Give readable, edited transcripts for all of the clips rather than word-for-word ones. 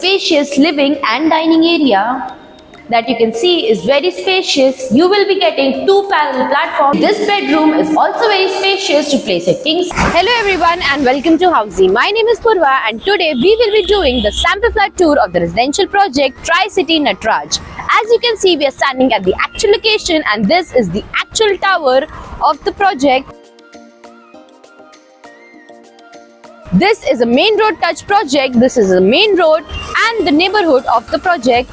Spacious living and dining area that you can see is very spacious. You will be getting two parallel platforms. This bedroom is also very spacious to place your kings. Hello everyone and welcome to Housey. My name is Purva and today we will be doing the sample flat tour of the residential project Tri-City Natraj. As you can see, we are standing at the actual location and this is the actual tower of the project. This is a main road touch project. This is a main road and the neighborhood of the project.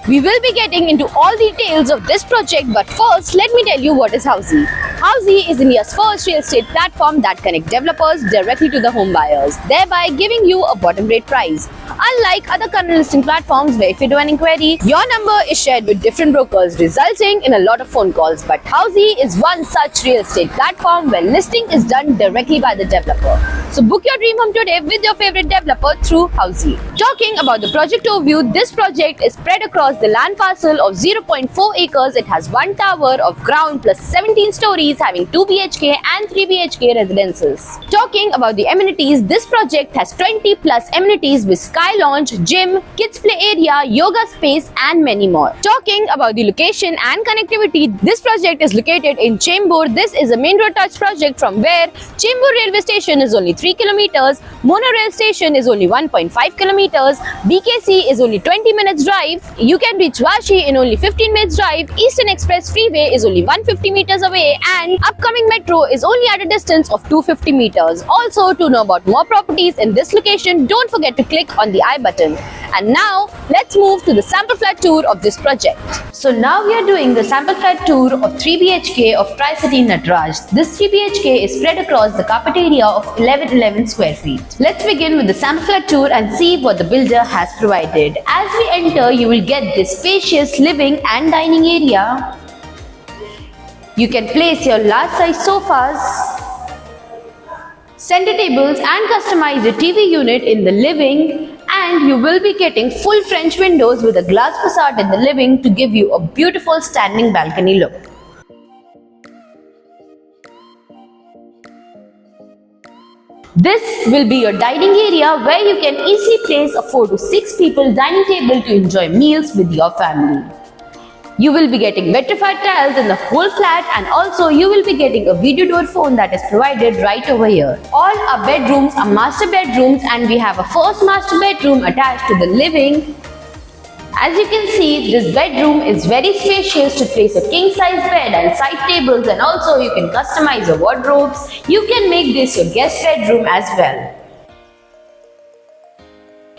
We will be getting into all details of this project, but first let me tell you what is Housey. Housey is India's first real estate platform that connects developers directly to the home buyers, thereby giving you a bottom rate price. Unlike other current listing platforms where if you do an inquiry, your number is shared with different brokers, resulting in a lot of phone calls. But Housey is one such real estate platform where listing is done directly by the developer. So book your dream home today with your favorite developer through Housey. Talking about the project overview, this project is spread across the land parcel of 0.4 acres. It has one tower of ground plus 17 stories having 2 BHK and 3 BHK residences. Talking about the amenities, this project has 20 plus amenities with sky lounge, gym, kids play area, yoga space and many more. Talking about the location and connectivity, this project is located in Chembur. This is a main road touch project from where Chembur railway station is only 3 kilometers, monorail station is only 1.5 kilometers, BKC is only 20 minutes drive, you can reach Vashi in only 15 minutes drive, Eastern Express Freeway is only 150 meters away and upcoming metro is only at a distance of 250 meters. Also, to know about more properties in this location, don't forget to click on the I button. And now, let's move to the sample flat tour of this project. So now we are doing the sample flat tour of 3 BHK of Tri-City Natraj. This 3 BHK is spread across the carpet area of 1111 square feet. Let's begin with the sample flat tour and see what the builder has provided. As we enter, you will get this spacious living and dining area. You can place your large size sofas, center tables and customize your TV unit in the living, and you will be getting full French windows with a glass facade in the living to give you a beautiful standing balcony look. This will be your dining area where you can easily place a 4 to 6 people dining table to enjoy meals with your family. You will be getting vitrified tiles in the whole flat and also you will be getting a video door phone that is provided right over here. All our bedrooms are master bedrooms and we have a first master bedroom attached to the living. As you can see, this bedroom is very spacious to place a king size bed and side tables, and also you can customize your wardrobes. You can make this your guest bedroom as well.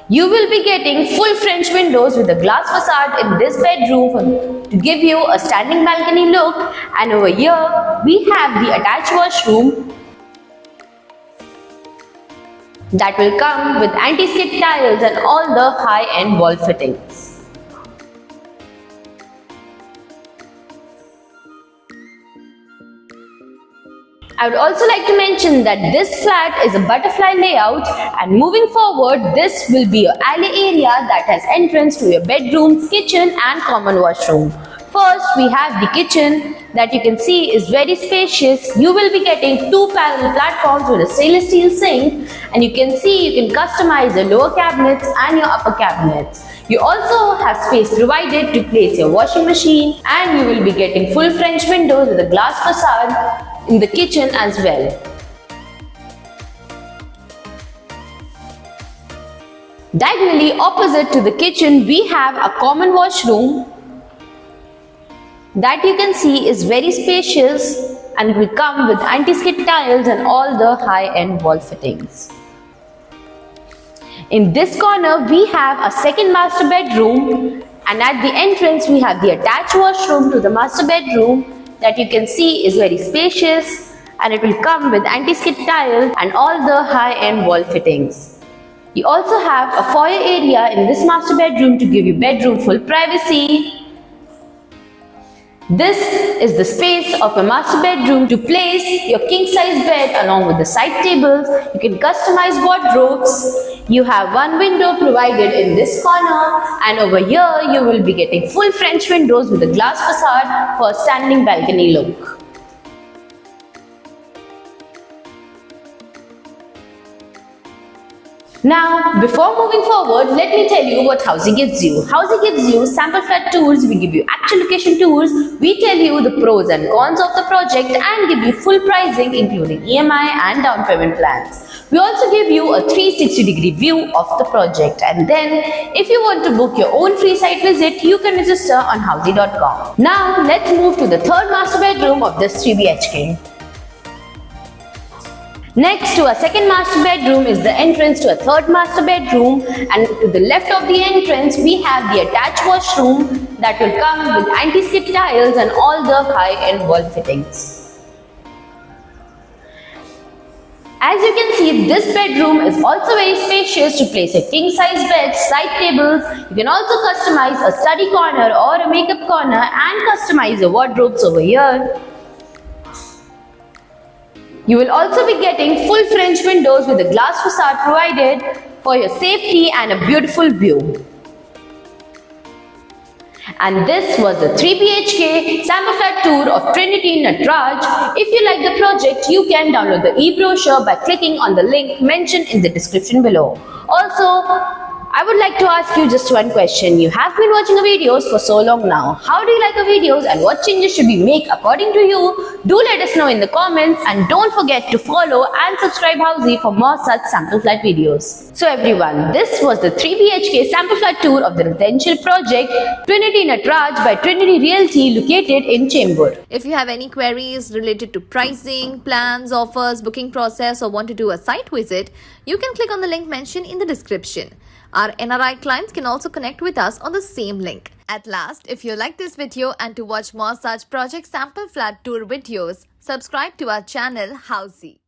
You will be getting full French windows with a glass facade in this bedroom to give you a standing balcony look, and over here we have the attached washroom that will come with anti-skid tiles and all the high-end wall fittings. I would also like to mention that this flat is a butterfly layout, and moving forward this will be your alley area that has entrance to your bedrooms, kitchen and common washroom. First we have the kitchen that you can see is very spacious. You will be getting two parallel platforms with a stainless steel sink, and you can see you can customize your lower cabinets and your upper cabinets. You also have space provided to place your washing machine, and you will be getting full French windows with a glass facade in the kitchen as well. Diagonally opposite to the kitchen we have a common washroom that you can see is very spacious and will come with anti-skid tiles and all the high-end wall fittings. In this corner we have a second master bedroom, and at the entrance we have the attached washroom to the master bedroom that you can see is very spacious, and it will come with anti-skid tile and all the high-end wall fittings. You also have a foyer area in this master bedroom to give you bedroom full privacy. This is the space of a master bedroom to place your king size bed along with the side tables. You can customize wardrobes. You have one window provided in this corner, and over here you will be getting full French windows with a glass facade for a standing balcony look. Now, before moving forward, let me tell you what Housey gives you. Housey gives you sample flat tours, we give you actual location tours, we tell you the pros and cons of the project and give you full pricing including EMI and down payment plans. We also give you a 360-degree view of the project, and then if you want to book your own free site visit, you can register on housey.com. Now, let's move to the third master bedroom of this 3 BHK. Next to our second master bedroom is the entrance to a third master bedroom, and to the left of the entrance we have the attached washroom that will come with anti-skid tiles and all the high-end wall fittings. As you can see, this bedroom is also very spacious to place a king-size bed, side tables. You can also customize a study corner or a makeup corner and customize your wardrobes over here. You will also be getting full French windows with a glass facade provided for your safety and a beautiful view. And this was the 3 BHK sample flat tour of Trinity Natraj. If you like the project, you can download the e-brochure by clicking on the link mentioned in the description below. Also, I would like to ask you just one question. You have been watching our videos for so long now. How do you like our videos and what changes should we make according to you? Do let us know in the comments, and don't forget to follow and subscribe Housey for more such sample flat videos. So everyone, this was the 3 BHK sample flat tour of the residential project Trinity Natraj by Trinity Realty located in Chembur. If you have any queries related to pricing, plans, offers, booking process, or want to do a site visit, you can click on the link mentioned in the description. Our NRI clients can also connect with us on the same link. At last, if you like this video and to watch more such project sample flat tour videos, subscribe to our channel Housey.